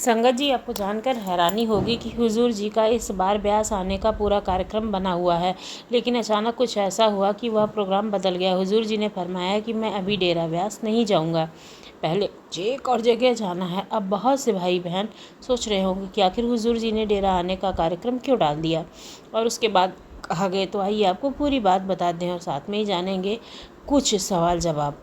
संगत जी, आपको जानकर हैरानी होगी कि हुजूर जी का इस बार ब्यास आने का पूरा कार्यक्रम बना हुआ है, लेकिन अचानक कुछ ऐसा हुआ कि वह प्रोग्राम बदल गया। हुजूर जी ने फरमाया कि मैं अभी डेरा ब्यास नहीं जाऊंगा, पहले मुझे एक और जगह जाना है। अब बहुत से भाई बहन सोच रहे होंगे कि आखिर हुजूर जी ने डेरा आने का कार्यक्रम क्यों डाल दिया और उसके बाद कहा गए। तो आइए आपको पूरी बात बता दें और साथ में ही जानेंगे कुछ सवाल जवाब।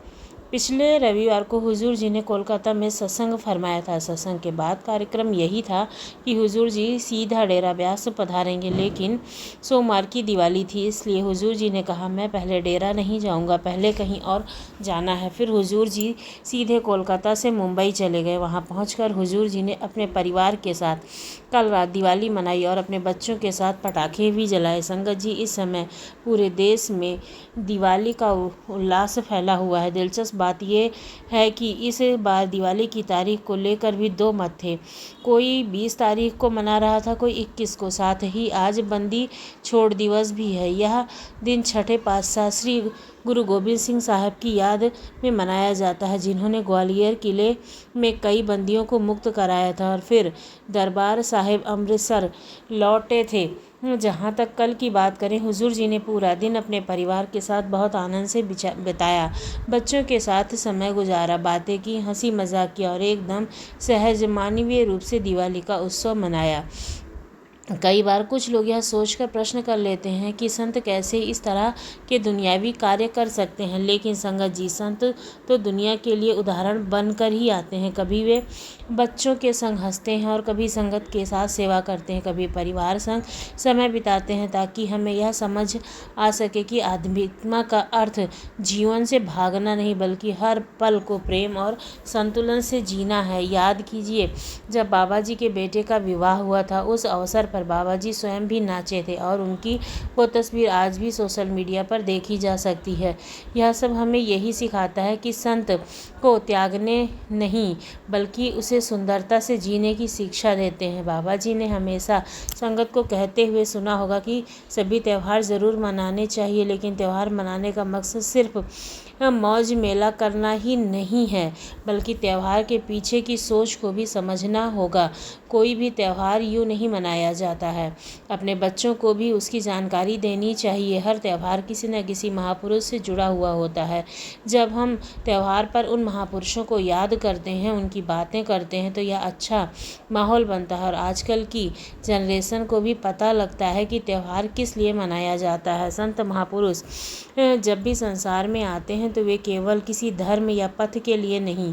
पिछले रविवार को हुजूर जी ने कोलकाता में सत्संग फरमाया था। सत्संग के बाद कार्यक्रम यही था कि हुजूर जी सीधा डेरा ब्यास पधारेंगे, लेकिन सोमवार की दिवाली थी, इसलिए हुजूर जी ने कहा मैं पहले डेरा नहीं जाऊंगा, पहले कहीं और जाना है। फिर हुजूर जी सीधे कोलकाता से मुंबई चले गए। वहां पहुंचकर हुजूर जी ने अपने परिवार के साथ कल रात दिवाली मनाई और अपने बच्चों के साथ पटाखे भी जलाए। संगत जी, इस समय पूरे देश में दिवाली का उल्लास फैला हुआ है। दिलचस्प बात यह है कि इस बार दिवाली की तारीख को लेकर भी दो मत थे। कोई 20 तारीख को मना रहा था, कोई 21 को। साथ ही आज बंदी छोड़ दिवस भी है। यह दिन छठे पातशाह श्री गुरु गोबिंद सिंह साहब की याद में मनाया जाता है, जिन्होंने ग्वालियर किले में कई बंदियों को मुक्त कराया था और फिर दरबार साहिब अमृतसर लौटे थे। जहाँ तक कल की बात करें, हुजूर जी ने पूरा दिन अपने परिवार के साथ बहुत आनंद से बिताया। बच्चों के साथ समय गुजारा, बातें की, हंसी मजाक किया और एकदम सहज मानवीय रूप से दिवाली का उत्सव मनाया। कई बार कुछ लोग यह सोचकर प्रश्न कर लेते हैं कि संत कैसे इस तरह के दुनियावी कार्य कर सकते हैं, लेकिन संगत जी, संत तो दुनिया के लिए उदाहरण बनकर ही आते हैं। कभी वे बच्चों के संग हंसते हैं और कभी संगत के साथ सेवा करते हैं, कभी परिवार संग समय बिताते हैं, ताकि हमें यह समझ आ सके कि आध्यात्म का अर्थ जीवन से भागना नहीं, बल्कि हर पल को प्रेम और संतुलन से जीना है। याद कीजिए, जब बाबा जी के बेटे का विवाह हुआ था, उस अवसर पर बाबा जी स्वयं भी नाचे थे और उनकी वो तस्वीर आज भी सोशल मीडिया पर देखी जा सकती है। यह सब हमें यही सिखाता है कि संत को त्यागने नहीं, बल्कि उसे सुंदरता से जीने की शिक्षा देते हैं। बाबा जी ने हमेशा संगत को कहते हुए सुना होगा कि सभी त्यौहार ज़रूर मनाने चाहिए, लेकिन त्यौहार मनाने का मकसद सिर्फ मौज मेला करना ही नहीं है, बल्कि त्यौहार के पीछे की सोच को भी समझना होगा। कोई भी त्यौहार यूँ नहीं मनाया जाता है। अपने बच्चों को भी उसकी जानकारी देनी चाहिए। हर त्यौहार किसी न किसी महापुरुष से जुड़ा हुआ होता है। जब हम त्यौहार पर उन महापुरुषों को याद करते हैं, उनकी बातें करते हैं, तो यह अच्छा माहौल बनता है और आजकल की जनरेशन को भी पता लगता है कि त्यौहार किस लिए मनाया जाता है। संत महापुरुष जब भी संसार में आते हैं तो वे केवल किसी धर्म या पथ के लिए नहीं,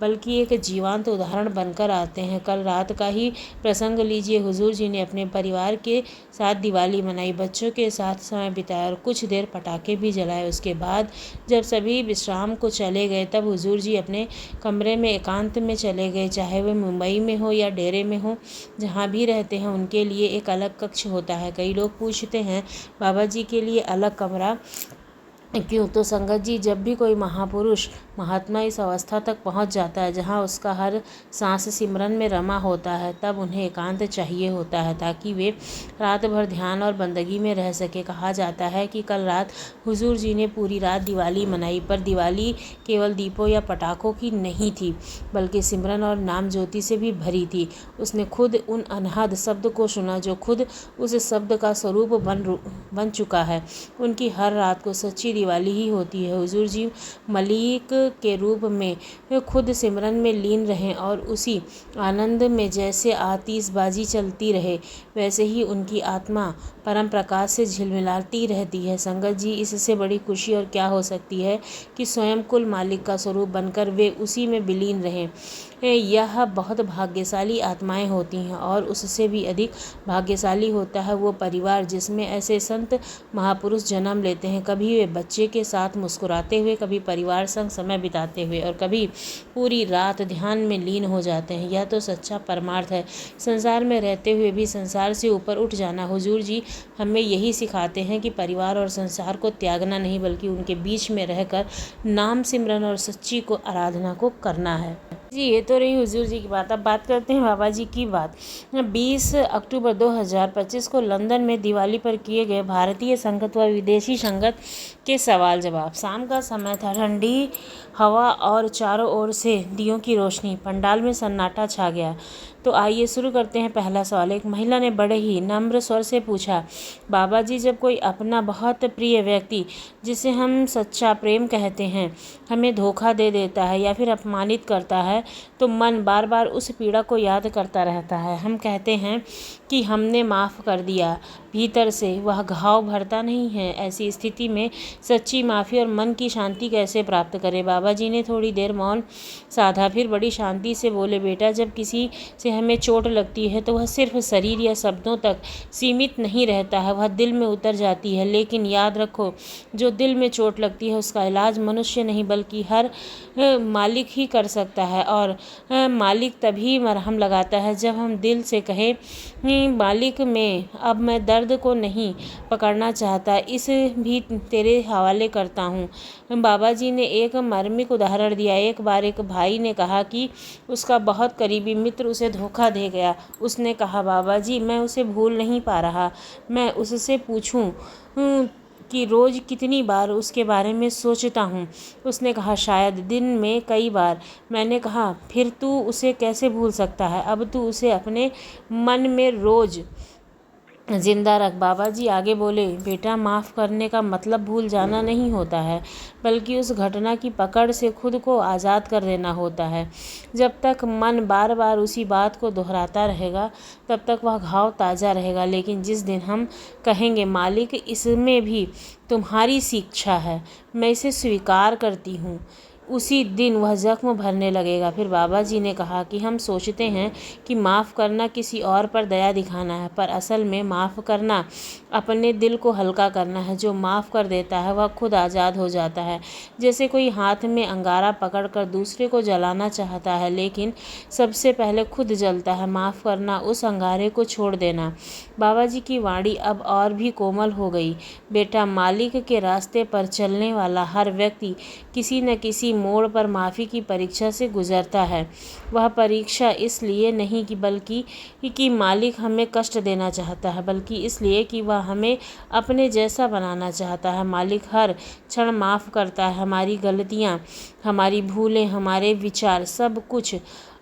बल्कि एक जीवंत उदाहरण बनकर आते हैं। कल रात का ही प्रसंग लीजिए। हुजूर जी ने अपने परिवार के साथ दिवाली मनाई, बच्चों के साथ समय बिताया और कुछ देर पटाखे भी जलाए। उसके बाद जब सभी विश्राम को चले गए, तब हुजूर जी अपने कमरे में एकांत में चले गए। चाहे वे मुंबई में हो या डेरे में हो, जहाँ भी रहते हैं, उनके लिए एक अलग कक्ष होता है। कई लोग पूछते हैं, बाबा जी के लिए अलग कमरा क्यों? तो संगत जी, जब भी कोई महापुरुष महात्मा इस अवस्था तक पहुंच जाता है जहां उसका हर सांस सिमरन में रमा होता है, तब उन्हें एकांत चाहिए होता है, ताकि वे रात भर ध्यान और बंदगी में रह सके। कहा जाता है कि कल रात हुजूर जी ने पूरी रात दिवाली मनाई, पर दिवाली केवल दीपों या पटाखों की नहीं थी, बल्कि सिमरन और नाम ज्योति से भी भरी थी। उसने खुद उन अनहद शब्द को सुना जो खुद उस शब्द का स्वरूप बन चुका है। उनकी हर रात को सच्ची दिवाली ही होती है। हुजूर जी मलिक के रूप में खुद सिमरन में लीन रहें और उसी आनंद में जैसे आतिशबाजी चलती रहे, वैसे ही उनकी आत्मा परम प्रकाश से झिलमिलाती रहती है। संगत जी, इससे बड़ी खुशी और क्या हो सकती है कि स्वयं कुल मालिक का स्वरूप बनकर वे उसी में विलीन रहें। यह बहुत भाग्यशाली आत्माएं होती हैं और उससे भी अधिक भाग्यशाली होता है वो परिवार जिसमें ऐसे संत महापुरुष जन्म लेते हैं। कभी वे बच्चे के साथ मुस्कुराते हुए, कभी परिवार संग समय बिताते हुए और कभी पूरी रात ध्यान में लीन हो जाते हैं। यह तो सच्चा परमार्थ है, संसार में रहते हुए भी संसार से ऊपर उठ जाना। हुजूर जी हमें यही सिखाते हैं कि परिवार और संसार को त्यागना नहीं, बल्कि उनके बीच में रहकर नाम सिमरन और सच्ची को आराधना को करना है। जी, ये तो रही हुजूर जी की बात। अब बात करते हैं बाबा जी की बात। 20 अक्टूबर 2025 को लंदन में दिवाली पर किए गए भारतीय संगत व विदेशी संगत के सवाल जवाब। शाम का समय था, ठंडी हवा और चारों ओर से दियों की रोशनी। पंडाल में सन्नाटा छा गया। तो आइए शुरू करते हैं पहला सवाल। एक महिला ने बड़े ही नम्र स्वर से पूछा, बाबा जी, जब कोई अपना बहुत प्रिय व्यक्ति, जिसे हम सच्चा प्रेम कहते हैं, हमें धोखा दे देता है या फिर अपमानित करता है तो मन बार बार उस पीड़ा को याद करता रहता है। हम कहते हैं कि हमने माफ़ कर दिया, भीतर से वह घाव भरता नहीं है। ऐसी स्थिति में सच्ची माफ़ी और मन की शांति कैसे प्राप्त करें? बाबा जी ने थोड़ी देर मौन साधा, फिर बड़ी शांति से बोले, बेटा, जब किसी से हमें चोट लगती है तो वह सिर्फ शरीर या शब्दों तक सीमित नहीं रहता है, वह दिल में उतर जाती है। लेकिन याद रखो, जो दिल में चोट लगती है उसका इलाज मनुष्य नहीं बल्कि हर मालिक ही कर सकता है। और मालिक तभी मरहम लगाता है जब हम दिल से कहें, मालिक अब मैं दर्द को नहीं पकड़ना चाहता, इस भी तेरे हवाले करता हूँ। बाबा जी ने एक मार्मिक उदाहरण दिया। एक बार एक भाई ने कहा कि उसका बहुत करीबी मित्र उसे धोखा दे गया। उसने कहा, बाबा जी, मैं उसे भूल नहीं पा रहा। मैं उससे पूछूं कि रोज़ कितनी बार उसके बारे में सोचता हूँ। उसने कहा, शायद दिन में कई बार। मैंने कहा, फिर तू उसे कैसे भूल सकता है? अब तू उसे अपने मन में रोज़ जिंदा रख। बाबा जी आगे बोले, बेटा, माफ़ करने का मतलब भूल जाना नहीं होता है, बल्कि उस घटना की पकड़ से खुद को आज़ाद कर देना होता है। जब तक मन बार बार उसी बात को दोहराता रहेगा तब तक वह घाव ताज़ा रहेगा। लेकिन जिस दिन हम कहेंगे, मालिक, इसमें भी तुम्हारी शिक्षा है, मैं इसे स्वीकार करती हूँ, उसी दिन वह जख्म भरने लगेगा। फिर बाबा जी ने कहा कि हम सोचते हैं कि माफ़ करना किसी और पर दया दिखाना है, पर असल में माफ़ करना अपने दिल को हल्का करना है। जो माफ़ कर देता है वह खुद आज़ाद हो जाता है। जैसे कोई हाथ में अंगारा पकड़कर दूसरे को जलाना चाहता है, लेकिन सबसे पहले खुद जलता है। माफ़ करना उस अंगारे को छोड़ देना। बाबा जी की वाणी अब और भी कोमल हो गई। बेटा, मालिक के रास्ते पर चलने वाला हर व्यक्ति किसी न किसी मोड़ पर माफ़ी की परीक्षा से गुजरता है। वह परीक्षा इसलिए नहीं कि मालिक हमें कष्ट देना चाहता है, बल्कि इसलिए कि वह हमें अपने जैसा बनाना चाहता है। मालिक हर क्षण माफ़ करता है, हमारी गलतियाँ, हमारी भूलें, हमारे विचार, सब कुछ।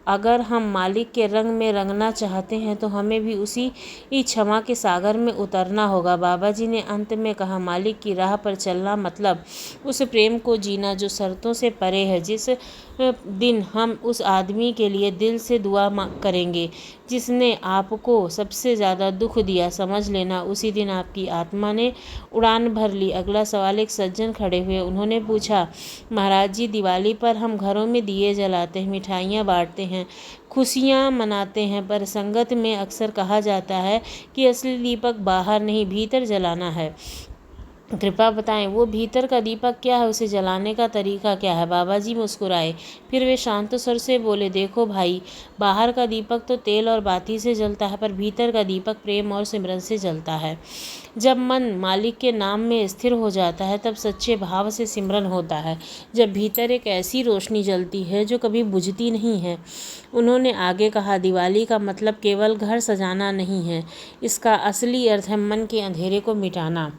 अगर हम मालिक के रंग में रंगना चाहते हैं तो हमें भी उसी क्षमा के सागर में उतरना होगा। बाबा जी ने अंत में कहा, मालिक की राह पर चलना मतलब उस प्रेम को जीना जो शर्तों से परे है। जिस दिन हम उस आदमी के लिए दिल से दुआ करेंगे जिसने आपको सबसे ज़्यादा दुख दिया, समझ लेना उसी दिन आपकी आत्मा ने उड़ान भर ली। अगला सवाल। एक सज्जन खड़े हुए। उन्होंने पूछा, महाराज जी, दिवाली पर हम घरों में दिए जलाते हैं, मिठाइयाँ बांटते हैं, खुशियाँ मनाते हैं, पर संगत में अक्सर कहा जाता है कि असली दीपक बाहर नहीं, भीतर जलाना है। कृपया बताएं, वो भीतर का दीपक क्या है? उसे जलाने का तरीका क्या है? बाबा जी मुस्कुराए, फिर वे शांत स्वर से बोले, देखो भाई, बाहर का दीपक तो तेल और बाती से जलता है, पर भीतर का दीपक प्रेम और सिमरन से जलता है। जब मन मालिक के नाम में स्थिर हो जाता है तब सच्चे भाव से सिमरन होता है। जब भीतर एक ऐसी रोशनी जलती है जो कभी बुझती नहीं है। उन्होंने आगे कहा, दिवाली का मतलब केवल घर सजाना नहीं है, इसका असली अर्थ है मन के अंधेरे को मिटाना।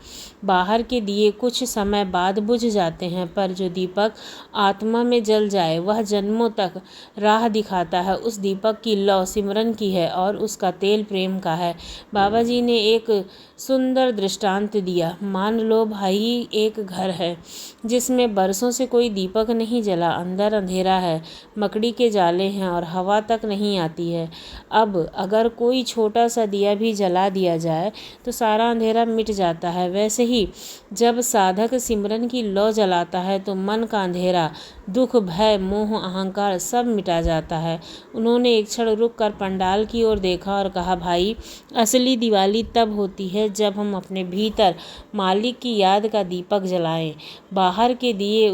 बाहर के दिए कुछ समय बाद बुझ जाते हैं, पर जो दीपक आत्मा में जल जाए वह जन्मों तक राह दिखाता है। उस दीपक की लौ सिमरन की है और उसका तेल प्रेम का है। बाबा जी ने एक सुंदर दृष्टांत दिया। मान लो भाई, एक घर है जिसमें बरसों से कोई दीपक नहीं जला, अंदर अंधेरा है, मकड़ी के जाले हैं और हवा तक नहीं आती है। अब अगर कोई छोटा सा दिया भी जला दिया जाए तो सारा अंधेरा मिट जाता है। वैसे ही जब साधक सिमरन की लौ जलाता है तो मन का अंधेरा, दुख, भय, मोह, अहंकार सब मिटा जाता है। उन्होंने एक क्षण रुक कर पंडाल की ओर देखा और कहा, भाई, असली दिवाली तब होती है जब हम अपने भीतर मालिक की याद का दीपक जलाएं। बाहर के दिए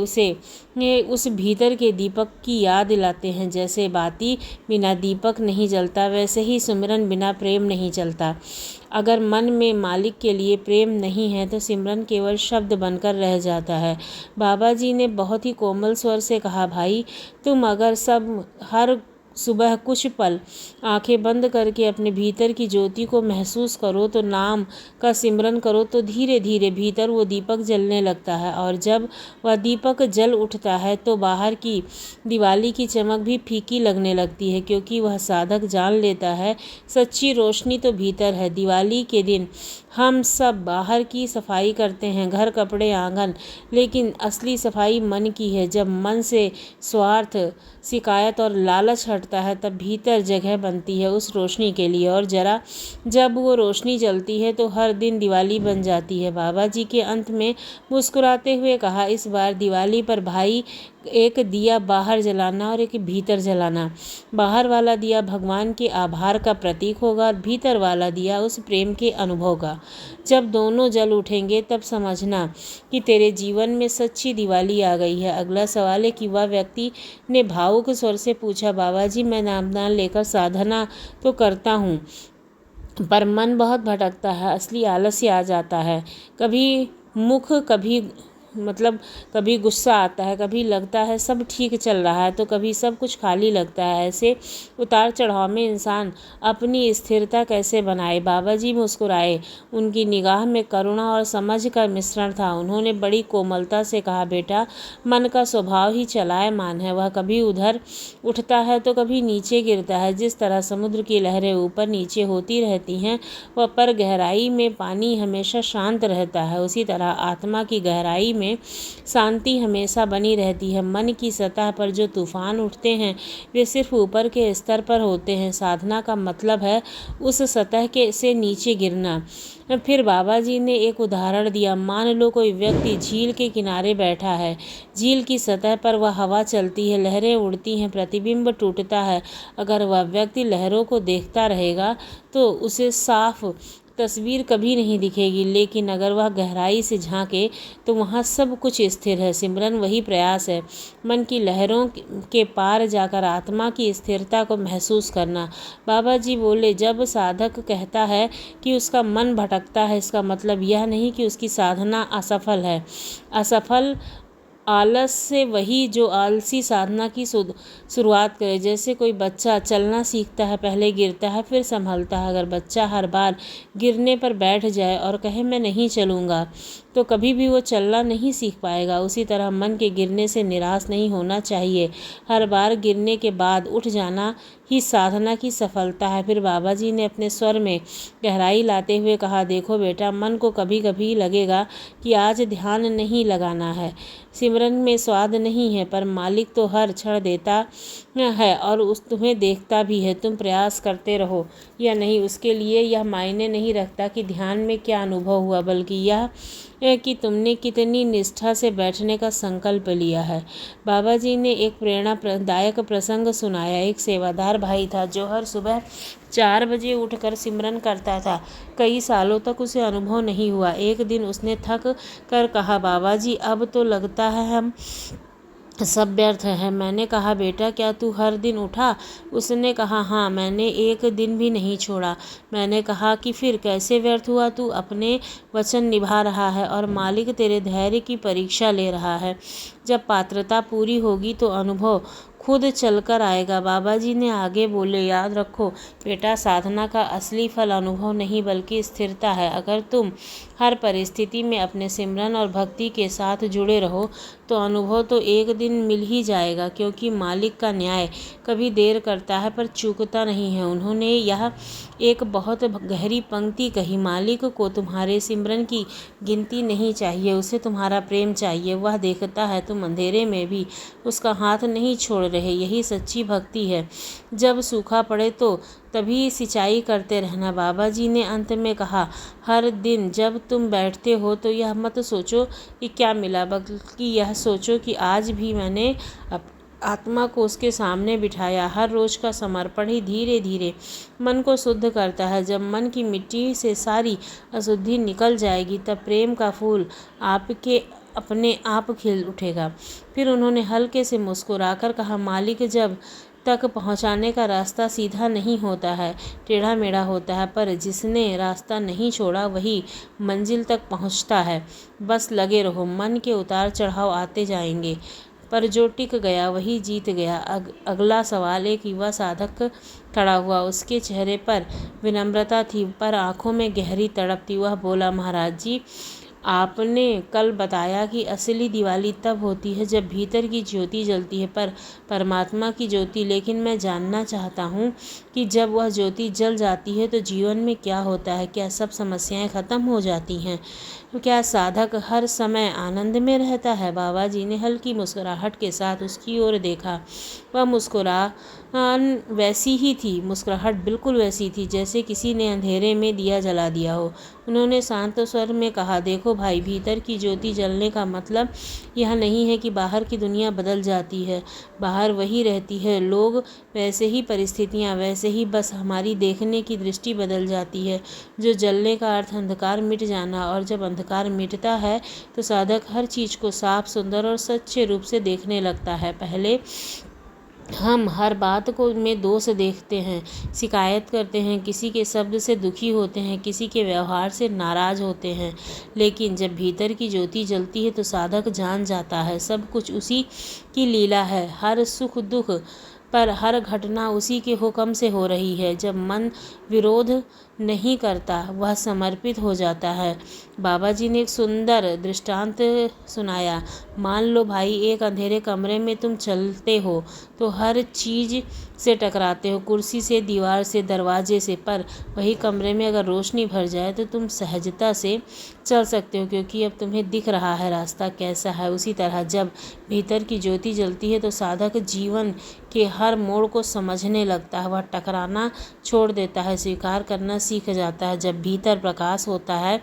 उस भीतर के दीपक की याद दिलाते हैं। जैसे बाती बिना दीपक नहीं जलता, वैसे ही सिमरन बिना प्रेम नहीं चलता। अगर मन में मालिक के लिए प्रेम नहीं है तो सिमरन केवल शब्द बनकर रह जाता है। बाबा जी ने बहुत ही कोमल स्वर से कहा, भाई, तुम अगर सब हर सुबह कुछ पल आंखें बंद करके अपने भीतर की ज्योति को महसूस करो, तो नाम का सिमरन करो, तो धीरे धीरे भीतर वो दीपक जलने लगता है। और जब वह दीपक जल उठता है तो बाहर की दिवाली की चमक भी फीकी लगने लगती है, क्योंकि वह साधक जान लेता है सच्ची रोशनी तो भीतर है। दिवाली के दिन हम सब बाहर की सफाई करते हैं, घर, कपड़े, आंगन, लेकिन असली सफाई मन की है। जब मन से स्वार्थ, शिकायत और लालच हटता है, तब भीतर जगह बनती है उस रोशनी के लिए। और जरा जब वो रोशनी जलती है तो हर दिन दिवाली बन जाती है। बाबा जी के अंत में मुस्कुराते हुए कहा, इस बार दिवाली पर भाई एक दिया बाहर जलाना और एक भीतर जलाना। बाहर वाला दिया भगवान के आभार का प्रतीक होगा और भीतर वाला दिया उस प्रेम के अनुभव का। जब दोनों जल उठेंगे तब समझना कि तेरे जीवन में सच्ची दिवाली आ गई है। अगला सवाल है कि वह व्यक्ति ने भावुक स्वर से पूछा, बाबा जी मैं नामदान लेकर साधना तो करता हूँ, पर मन बहुत भटकता है, असली आलस्य आ जाता है। कभी मुख कभी गुस्सा आता है, कभी लगता है सब ठीक चल रहा है, तो कभी सब कुछ खाली लगता है। ऐसे उतार चढ़ाव में इंसान अपनी स्थिरता कैसे बनाए। बाबा जी मुस्कुराए। उनकी निगाह में करुणा और समझ का मिश्रण था। उन्होंने बड़ी कोमलता से कहा, बेटा मन का स्वभाव ही चलायमान है। वह कभी उधर उठता है तो कभी नीचे गिरता है। जिस तरह समुद्र की लहरें ऊपर नीचे होती रहती हैं, वह पर गहराई में पानी हमेशा शांत रहता है, उसी तरह आत्मा की गहराई में शांति हमेशा बनी रहती है। मन की सतह पर जो तूफान उठते हैं वे सिर्फ ऊपर के स्तर पर होते हैं। साधना का मतलब है उस सतह के से नीचे गिरना। फिर बाबा जी ने एक उदाहरण दिया। मान लो कोई व्यक्ति झील के किनारे बैठा है। झील की सतह पर वह हवा चलती है, लहरें उड़ती हैं, प्रतिबिंब टूटता है। अगर वह व्यक्ति लहरों को देखता रहेगा तो उसे साफ तस्वीर कभी नहीं दिखेगी, लेकिन अगर वह गहराई से झांके तो वहाँ सब कुछ स्थिर है। सिमरन वही प्रयास है, मन की लहरों के पार जाकर आत्मा की स्थिरता को महसूस करना। बाबा जी बोले, जब साधक कहता है कि उसका मन भटकता है, इसका मतलब यह नहीं कि उसकी साधना असफल है। असफल आलस से वही जो आलसी साधना की शुरुआत करे। जैसे कोई बच्चा चलना सीखता है, पहले गिरता है फिर संभलता है। अगर बच्चा हर बार गिरने पर बैठ जाए और कहे मैं नहीं चलूँगा, तो कभी भी वो चलना नहीं सीख पाएगा। उसी तरह मन के गिरने से निराश नहीं होना चाहिए। हर बार गिरने के बाद उठ जाना ही साधना की सफलता है। फिर बाबा जी ने अपने स्वर में गहराई लाते हुए कहा, देखो बेटा, मन को कभी कभी लगेगा कि आज ध्यान नहीं लगाना है, सिमरन में स्वाद नहीं है, पर मालिक तो हर क्षण देता है और तुम्हें देखता भी है। तुम प्रयास करते रहो या नहीं, उसके लिए यह मायने नहीं रखता कि ध्यान में क्या अनुभव हुआ, बल्कि यह कि तुमने कितनी निष्ठा से बैठने का संकल्प लिया है। बाबा जी ने एक प्रेरणादायक प्रसंग सुनाया। एक सेवादार भाई था जो हर सुबह 4 बजे उठकर सिमरन करता था। कई सालों तक उसे अनुभव नहीं हुआ। एक दिन उसने थक कर कहा, बाबा जी अब तो लगता है हम सब व्यर्थ है। मैंने कहा, बेटा क्या तू हर दिन उठा? उसने कहा, हाँ, मैंने एक दिन भी नहीं छोड़ा। मैंने कहा कि फिर कैसे व्यर्थ हुआ? तू अपने वचन निभा रहा है और मालिक तेरे धैर्य की परीक्षा ले रहा है। जब पात्रता पूरी होगी तो अनुभव खुद चलकर आएगा। बाबा जी ने आगे बोले, याद रखो बेटा, साधना का असली फल अनुभव नहीं बल्कि स्थिरता है। अगर तुम हर परिस्थिति में अपने सिमरन और भक्ति के साथ जुड़े रहो तो अनुभव तो एक दिन मिल ही जाएगा, क्योंकि मालिक का न्याय कभी देर करता है पर चूकता नहीं है। उन्होंने यह एक बहुत गहरी पंक्ति कही, मालिक को तुम्हारे सिमरन की गिनती नहीं चाहिए, उसे तुम्हारा प्रेम चाहिए। वह देखता है तुम अंधेरे में भी उसका हाथ नहीं छोड़ रहे। यही सच्ची भक्ति है। जब सूखा पड़े तो तभी सिंचाई करते रहना। बाबा जी ने अंत में कहा, हर दिन जब तुम बैठते हो तो यह मत सोचो कि क्या मिला, बल्कि यह सोचो कि आज भी मैंने आत्मा को उसके सामने बिठाया। हर रोज का समर्पण ही धीरे धीरे मन को शुद्ध करता है। जब मन की मिट्टी से सारी अशुद्धि निकल जाएगी तब प्रेम का फूल आपके अपने आप खिल उठेगा। फिर उन्होंने हल्के से मुस्कुराकर कहा, मालिक जब तक पहुंचाने का रास्ता सीधा नहीं होता है, टेढ़ा मेढ़ा होता है, पर जिसने रास्ता नहीं छोड़ा वही मंजिल तक पहुंचता है। बस लगे रहो, मन के उतार चढ़ाव आते जाएंगे, पर जो टिक गया वही जीत गया। अगला सवाल एक युवा साधक खड़ा हुआ। उसके चेहरे पर विनम्रता थी पर आंखों में गहरी तड़प थी। वह बोला, महाराज जी, आपने कल बताया कि असली दिवाली तब होती है जब भीतर की ज्योति जलती है, पर परमात्मा की ज्योति। लेकिन मैं जानना चाहता हूँ कि जब वह ज्योति जल जाती है तो जीवन में क्या होता है? क्या सब समस्याएं खत्म हो जाती हैं? क्या साधक हर समय आनंद में रहता है? बाबा जी ने हल्की मुस्कुराहट के साथ उसकी ओर देखा। वह वैसी ही थी, मुस्कुराहट बिल्कुल वैसी थी जैसे किसी ने अंधेरे में दिया जला दिया हो। उन्होंने शांत स्वर में कहा, देखो भाई, भीतर की ज्योति जलने का मतलब यह नहीं है कि बाहर की दुनिया बदल जाती है। बाहर वही रहती है, लोग वैसे ही, परिस्थितियाँ वैसे ही, बस हमारी देखने की दृष्टि बदल जाती है। जो जलने का अर्थ अंधकार मिट जाना, और जब अंधकार मिटता है तो साधक हर चीज़ को साफ, सुंदर और सच्चे रूप से देखने लगता है। पहले हम हर बात को में दोष देखते हैं, शिकायत करते हैं, किसी के शब्द से दुखी होते हैं, किसी के व्यवहार से नाराज होते हैं। लेकिन जब भीतर की ज्योति जलती है तो साधक जान जाता है सब कुछ उसी की लीला है। हर सुख दुख पर हर घटना उसी के हुक्म से हो रही है। जब मन विरोध नहीं करता, वह समर्पित हो जाता है। बाबा जी ने एक सुंदर दृष्टांत सुनाया। मान लो भाई, एक अंधेरे कमरे में तुम चलते हो तो हर चीज़ से टकराते हो, कुर्सी से, दीवार से, दरवाजे से, पर वही कमरे में अगर रोशनी भर जाए तो तुम सहजता से चल सकते हो, क्योंकि अब तुम्हें दिख रहा है रास्ता कैसा है। उसी तरह जब भीतर की ज्योति जलती है तो साधक जीवन के हर मोड़ को समझने लगता है। वह टकराना छोड़ देता है, स्वीकार करना सीख जाता है। जब भीतर प्रकाश होता है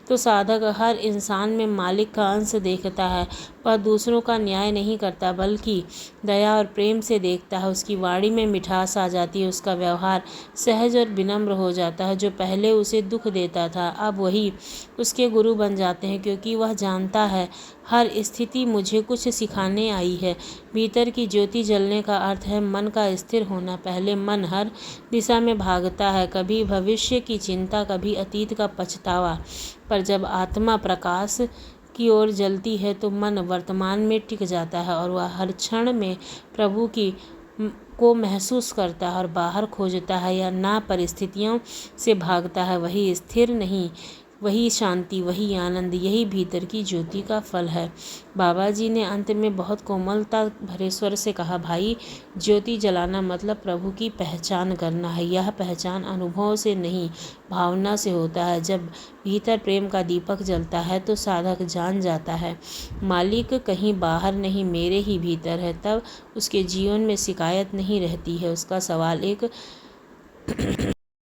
तो साधक हर इंसान में मालिक का अंश देखता है। वह दूसरों का न्याय नहीं करता बल्कि दया और प्रेम से देखता है। उसकी वाणी में मिठास आ जाती है, उसका व्यवहार सहज और विनम्र हो जाता है। जो पहले उसे दुख देता था अब वही उसके गुरु बन जाते हैं, क्योंकि वह जानता है हर स्थिति मुझे कुछ सिखाने आई है। भीतर की ज्योति जलने का अर्थ है मन का स्थिर होना। पहले मन हर दिशा में भागता है, कभी भविष्य की चिंता, कभी अतीत का पछतावा, पर जब आत्मा प्रकाश की ओर जलती है तो मन वर्तमान में टिक जाता है और वह हर क्षण में प्रभु की को महसूस करता है और बाहर खोजता है या ना परिस्थितियों से भागता है। वही स्थिर नहीं, वही शांति, वही आनंद, यही भीतर की ज्योति का फल है। बाबा जी ने अंत में बहुत कोमलता भरे स्वर से कहा, भाई, ज्योति जलाना मतलब प्रभु की पहचान करना है। यह पहचान अनुभव से नहीं, भावना से होता है। जब भीतर प्रेम का दीपक जलता है तो साधक जान जाता है मालिक कहीं बाहर नहीं, मेरे ही भीतर है। तब उसके जीवन में शिकायत नहीं रहती है। उसका सवाल एक